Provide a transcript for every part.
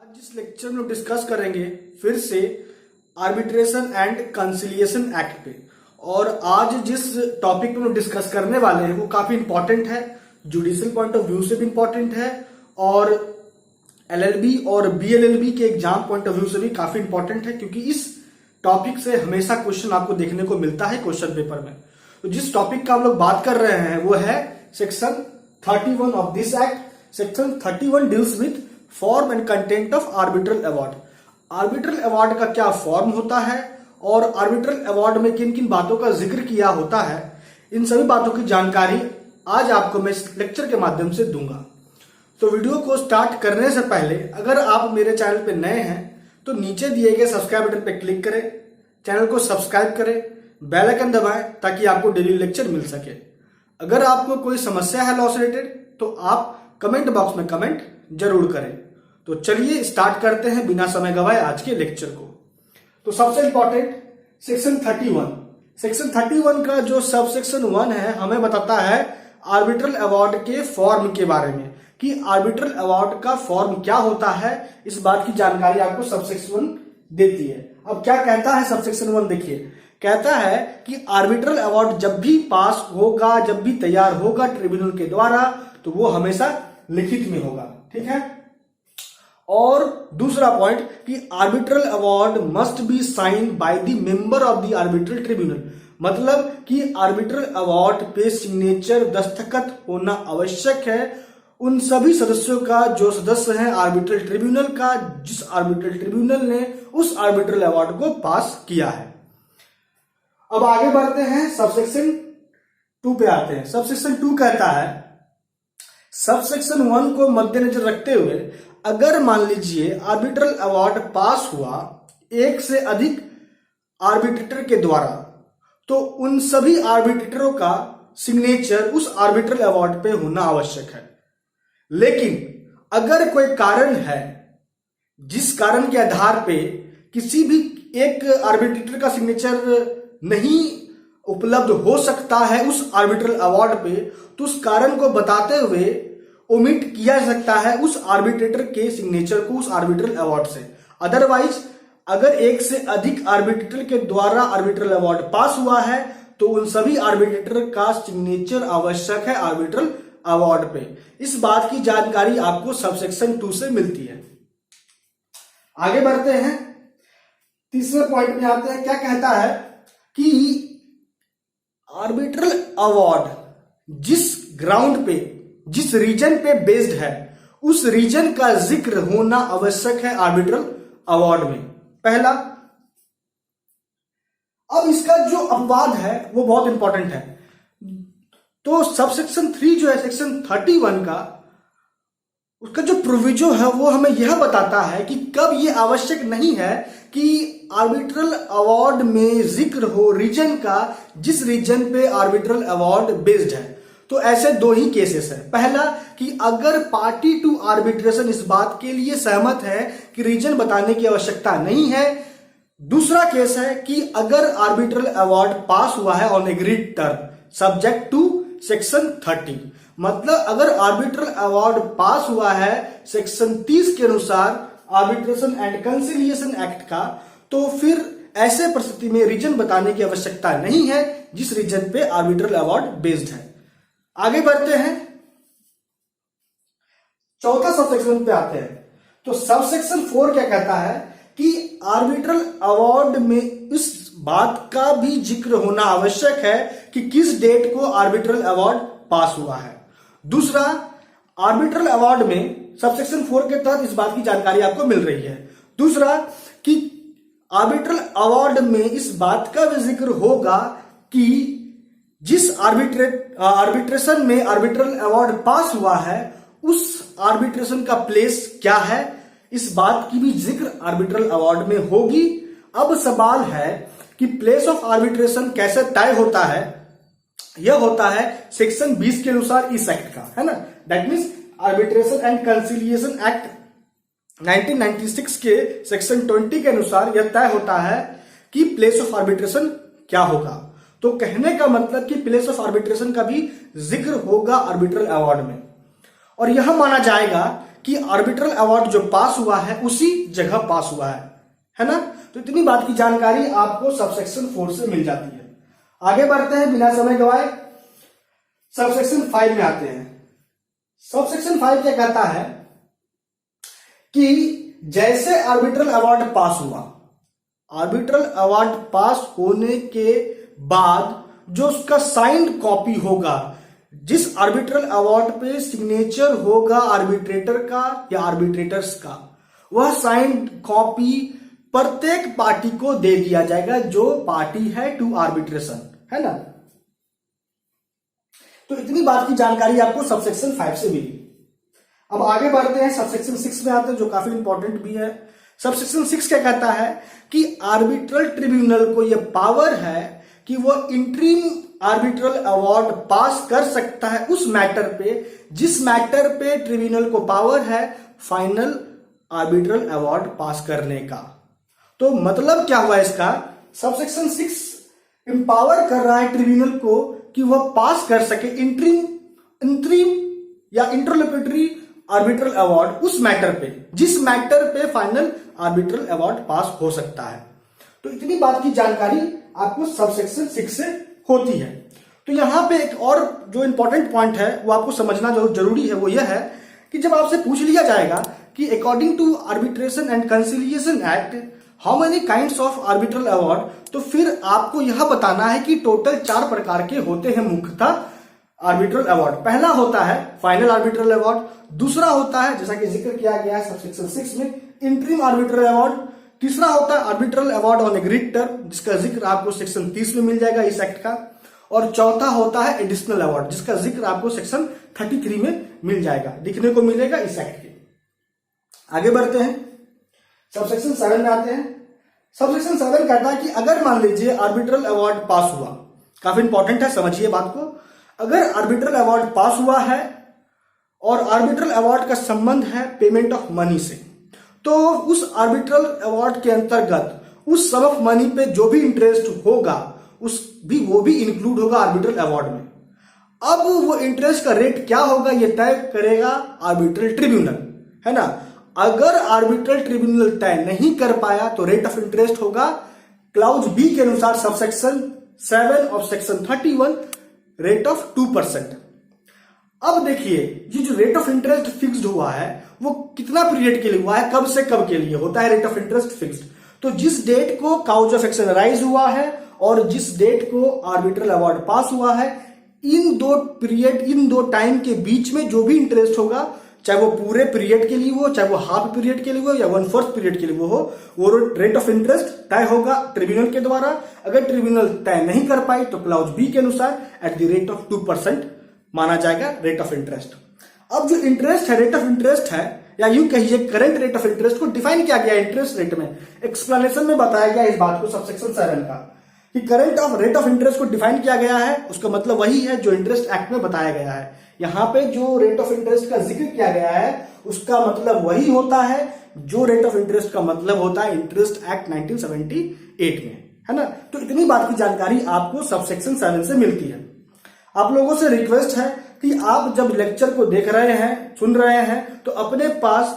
आज जिस लेक्चर में डिस्कस करेंगे फिर से आर्बिट्रेशन एंड कंसिलिएशन एक्ट पे। और आज जिस टॉपिक पे हम डिस्कस करने वाले हैं वो काफी इंपॉर्टेंट है, जुडिशियल पॉइंट ऑफ व्यू से भी इंपॉर्टेंट है और एलएलबी और बीएलएलबी के एग्जाम पॉइंट ऑफ व्यू से भी काफी इंपॉर्टेंट है, क्योंकि इस टॉपिक से हमेशा क्वेश्चन आपको देखने को मिलता है क्वेश्चन पेपर में। तो जिस टॉपिक का हम लोग बात कर रहे हैं वो है section 31 of this act. Section 31 deals with form and content of arbitral award. Arbitral award का क्या फॉर्म होता है और आर्बिट्रल अवार्ड में किन किन बातों का जिक्र किया होता है, इन सभी बातों की जानकारी आज आपको मैं इस लेक्चर के माध्यम से दूंगा। तो वीडियो को स्टार्ट करने से पहले अगर आप मेरे चैनल पे नए हैं तो नीचे दिए गए सब्सक्राइब बटन पे क्लिक करें, चैनल को सब्सक्राइब करें, बेल आइकन दबाएं ताकि आपको डेली लेक्चर मिल सके। अगर आपको कोई समस्या है लॉ से रिलेटेड तो आप कमेंट बॉक्स में कमेंट जरूर करें। तो चलिए स्टार्ट करते हैं बिना समय गवाए आज के लेक्चर को। तो सबसे इंपॉर्टेंट सेक्शन 31। सेक्शन 31 का जो सब सेक्शन 1 है हमें बताता है आर्बिट्रल अवार्ड के फॉर्म के बारे में, कि आर्बिट्रल अवार्ड का फॉर्म क्या होता है, इस बात की जानकारी आपको सब सेक्शन 1 देती है। अब क्या कहता है सब सेक्शन 1, देखिए कहता है कि आर्बिट्रल अवार्ड जब भी पास होगा, जब भी तैयार होगा ट्रिब्यूनल के द्वारा, तो वो हमेशा लिखित में होगा, ठीक है। और दूसरा पॉइंट कि arbitral award must be sign by the member of the arbitral tribunal, मतलब कि आर्बिट्रल अवार्ड पे सिग्नेचर दस्तखत होना आवश्यक है उन सभी सदस्यों का जो सदस्य हैं आर्बिट्रल ट्रिब्यूनल का, जिस आर्बिट्रल ट्रिब्यूनल ने उस आर्बिट्रल अवार्ड को पास किया है। अब आगे बढ़ते हैं, सबसेक्शन 2 पे आते हैं। सबसेक्शन 2 कहता है सबसेक्शन 1 को मद्देनजर रखते हुए अगर मान लीजिए आर्बिट्रल अवार्ड पास हुआ एक से अधिक आर्बिट्रेटर के द्वारा, तो उन सभी आर्बिट्रेटरों का सिग्नेचर उस आर्बिट्रल अवार्ड पे होना आवश्यक है। लेकिन अगर कोई कारण है जिस कारण के आधार पे किसी भी एक आर्बिट्रेटर का सिग्नेचर नहीं उपलब्ध हो सकता है उस आर्बिट्रल अवार्ड पे, तो उस कारण को बताते हुए ओमिट किया जा सकता है उस आर्बिट्रेटर के सिग्नेचर को उस आर्बिट्रल अवार्ड से। अदरवाइज अगर एक से अधिक आर्बिट्रेटर के द्वारा आर्बिट्रल अवार्ड पास हुआ है तो उन सभी आर्बिट्रेटर का सिग्नेचर आवश्यक है आर्बिट्रल अवार्ड पे। इस बात की जानकारी आपको सबसेक्शन 2 से मिलती है। आगे बढ़ते हैं, तीसरे पॉइंट में आते हैं। क्या कहता है कि आर्बिट्रल अवार्ड जिस ग्राउंड पे, जिस रीजन पे बेस्ड है, उस रीजन का जिक्र होना आवश्यक है आर्बिट्रल अवार्ड में। पहला, अब इसका जो अपवाद है वो बहुत इंपॉर्टेंट है। तो सबसेक्शन 3 जो है सेक्शन 31 का, उसका जो प्रोविजो है वो हमें यह बताता है कि कब ये आवश्यक नहीं है कि आर्बिट्रल अवार्ड में जिक्र हो रीजन का जिस रीजन पे आर्बिट्रल अवार्ड बेस्ड है। तो ऐसे 2 ही केसेस है। पहला कि अगर पार्टी टू आर्बिट्रेशन इस बात के लिए सहमत है कि रीजन बताने की आवश्यकता नहीं है। दूसरा केस है कि अगर आर्बिट्रल अवार्ड पास हुआ है on agreed term subject to section 30, मतलब अगर आर्बिट्रल अवार्ड पास हुआ है सेक्शन 30 के अनुसार आर्बिट्रेशन एंड कंसिलिएशन एक्ट का, तो फिर ऐसे परिस्थिति में रीजन बताने की आवश्यकता नहीं है जिस रीजन पे आर्बिट्रल अवार्ड बेस्ड है। आगे बढ़ते हैं, चौथा सबसेक्शन पे आते हैं। तो सबसेक्शन 4 क्या कहता है कि आर्बिट्रल अवार्ड में इस बात का भी जिक्र होना आवश्यक है कि किस डेट को आर्बिट्रल अवार्ड पास हुआ है। दूसरा, आर्बिट्रल अवार्ड में सबसेक्शन 4 के तहत इस बात की जानकारी आपको मिल रही है। दूसरा कि आर्बिट्रल अवार्ड में इस बात का भी जिक्र होगा कि जिस आर्बिट्रेशन में आर्बिट्रल अवार्ड पास हुआ है उस आर्बिट्रेशन का प्लेस क्या है, इस बात की भी जिक्र आर्बिट्रल अवार्ड में होगी। अब सवाल है कि प्लेस ऑफ आर्बिट्रेशन कैसे तय होता है। यह होता है सेक्शन 20 के अनुसार इस एक्ट का, है ना। That means arbitration and conciliation act 1996 के सेक्शन 20 के अनुसार यह तय होता है कि प्लेस ऑफ आर्बिट्रेशन क्या होगा। तो कहने का मतलब कि प्लेस ऑफ आर्बिट्रेशन का भी जिक्र होगा आर्बिट्रल अवार्ड में। और यह माना जाएगा कि आर्बिट्रल अवार्ड जो पास हुआ है उसी जगह पास हुआ है ना। तो इतनी बात की जानकारी आपको सबसेक्शन 4 से मिल जाती है। आगे बढ़ते हैं बिना समय गवाए, सबसेक्शन 5 में आते हैं। सबसेक्शन 5 क्या कहता है कि जैसे आर्बिट्रल अवार्ड पास हुआ, आर्बिट्रल अवार्ड पास होने के बाद जो उसका साइंड कॉपी होगा, जिस आर्बिट्रल अवार्ड पे सिग्नेचर होगा आर्बिट्रेटर का या आर्बिट्रेटर्स का, वह साइंड कॉपी प्रत्येक पार्टी को दे दिया जाएगा जो पार्टी है टू आर्बिट्रेशन, है ना। तो इतनी बात की जानकारी आपको सबसेक्शन 5 से मिली। अब आगे बढ़ते हैं, सबसेक्शन 6 में आते हैं जो काफी इंपॉर्टेंट भी है। सबसेक्शन 6 क्या कहता है कि आर्बिट्रल ट्रिब्यूनल को यह पावर है कि वो इंटरिम आर्बिट्रल अवार्ड पास कर सकता है उस मैटर पे जिस मैटर पे ट्रिब्यूनल को पावर है फाइनल आर्बिट्रल अवार्ड पास करने का। तो मतलब क्या हुआ इसका, सबसेक्शन 6 एम्पावर कर रहा है ट्रिब्यूनल को कि वह पास कर सके इंटरिम या इंटरलोक्यूटरी आर्बिट्रल अवार्ड उस मैटर पे जिस मैटर पे फाइनल आर्बिट्रल अवार्ड पास हो सकता है। तो इतनी बात की जानकारी आपको सबसेक्शन 6 से होती है। तो यहां पे एक और जो इंपॉर्टेंट पॉइंट है वो आपको समझना जो जरूरी है वो यह है कि जब आपसे पूछ लिया जाएगा कि according to arbitration and conciliation act how many kinds of arbitral award, तो फिर आपको यह बताना है कि टोटल 4 प्रकार के होते हैं मुख्यतः आर्बिट्रल अवार्ड। पहला होता है फाइनल आर्बिट्रल अवार्ड, दूसरा होता है जैसा कि जिक्र किया गया है सबसेक्शन 6 में इंटरिम आर्बिट्रल अवार्ड, तीसरा होता है arbitral award on agreed term जिसका जिक्र आपको सेक्शन 30 में मिल जाएगा इस एक्ट का, और चौथा होता है एडिशनल अवार्ड जिसका जिक्र आपको सेक्शन 33 में मिल जाएगा, दिखने को मिलेगा इस एक्ट के। आगे बढ़ते हैं, सबसेक्शन 7 में आते हैं। सबसेक्शन 7 कहता है कि अगर मान लीजिए आर्बिट्रल अवार्ड पास हुआ, काफी इंपॉर्टेंट है समझिए बात को, अगर आर्बिट्रल अवार्ड पास हुआ है और आर्बिट्रल अवार्ड का संबंध है पेमेंट ऑफ मनी से, तो उस आर्बिट्रल अवार्ड के अंतर्गत उस सम ऑफ मनी पे जो भी इंटरेस्ट होगा वो भी इंक्लूड होगा आर्बिट्रल अवार्ड में। अब वो इंटरेस्ट का रेट क्या होगा ये तय करेगा आर्बिट्रल ट्रिब्यूनल, है ना। अगर आर्बिट्रल ट्रिब्यूनल तय नहीं कर पाया तो रेट ऑफ इंटरेस्ट होगा क्लाउज बी के अनुसार subsection 7 of section 31 rate of 2%। अब देखिए ये जो रेट ऑफ इंटरेस्ट फिक्स्ड हुआ है वो कितना पीरियड के लिए हुआ है, कब से कब के लिए होता है रेट ऑफ इंटरेस्ट फिक्स्ड। तो जिस डेट को काउज ऑफ एक्शन राइज हुआ है और जिस डेट को आर्बिट्रल अवार्ड पास हुआ है, इन दो टाइम के बीच में जो भी इंटरेस्ट होगा, चाहे वो पूरे पीरियड के लिए हो, चाहे वो हाफ पीरियड के लिए हो या 1/4 पीरियड के लिए हो, वो रेट ऑफ इंटरेस्ट तय होगा ट्रिब्यूनल के द्वारा। अगर ट्रिब्यूनल तय नहीं कर पाई तो क्लाउज बी के अनुसार एट द रेट ऑफ 2% माना जाएगा रेट ऑफ इंटरेस्ट। अब जो इंटरेस्ट है, रेट ऑफ इंटरेस्ट है, या यूं कहिए करंट रेट ऑफ इंटरेस्ट को डिफाइन किया गया इंटरेस्ट रेट में, एक्सप्लेनेशन में बताया गया इस बात को सबसेक्शन 7 का कि current of rate of interest को डिफाइन किया गया है, उसका मतलब वही है जो इंटरेस्ट एक्ट में बताया गया है। यहां पे जो रेट ऑफ इंटरेस्ट का जिक्र किया गया है उसका मतलब वही होता है जो रेट ऑफ इंटरेस्ट का मतलब होता है इंटरेस्ट एक्ट 1978 में, है ना। तो इतनी बात की जानकारी आपको सबसेक्शन 7 से मिलती है। आप लोगों से रिक्वेस्ट है कि आप जब लेक्चर को देख रहे हैं, सुन रहे हैं, तो अपने पास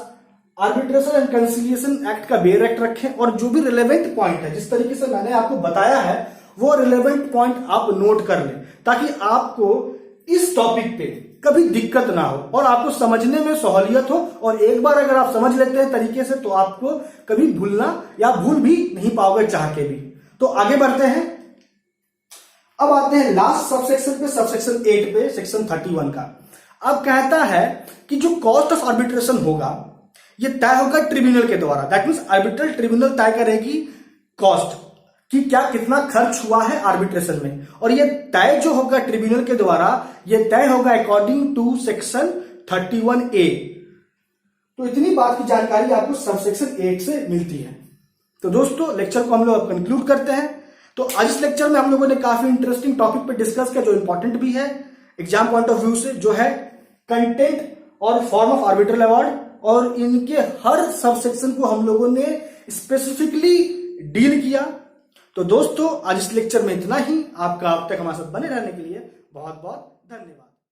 आर्बिट्रेशन एंड कंसिलिएशन एक्ट का बेयर एक्ट रखें और जो भी रिलेवेंट पॉइंट है, जिस तरीके से मैंने आपको बताया है, वो रिलेवेंट पॉइंट आप नोट कर लें ताकि आपको इस टॉपिक पे कभी दिक्कत ना हो और आपको समझने में सहूलियत हो। और एक बार अगर आप समझ लेते हैं तरीके से तो आपको कभी भूलना या भूल भी नहीं पाओगे चाह के भी। तो आगे बढ़ते हैं, अब आते हैं लास्ट सबसेक्शन पे, सबसेक्शन 8 पे, सेक्शन 31 का। अब कहता है कि जो कॉस्ट ऑफ आर्बिट्रेशन होगा ये तय होगा ट्रिब्यूनल के द्वारा। दैट मीन्स आर्बिट्रल ट्रिब्यूनल तय करेगी कॉस्ट कि क्या कितना खर्च हुआ है आर्बिट्रेशन में, और ये तय जो होगा ट्रिब्यूनल के द्वारा ये तय होगा अकॉर्डिंग टू सेक्शन 31A। तो इतनी बात की जानकारी आपको सबसेक्शन 8 से मिलती है। तो दोस्तों लेक्चर को हम लोग कंक्लूड करते हैं। तो आज इस लेक्चर में हम लोगों ने काफी इंटरेस्टिंग टॉपिक पे डिस्कस किया जो इंपॉर्टेंट भी है एग्जाम पॉइंट ऑफ व्यू से, जो है कंटेंट और फॉर्म ऑफ आर्बिट्रल अवार्ड, और इनके हर सबसेक्शन को हम लोगों ने स्पेसिफिकली डील किया। तो दोस्तों आज इस लेक्चर में इतना ही। आपका अब तक हमारे साथ बने रहने के लिए बहुत बहुत धन्यवाद।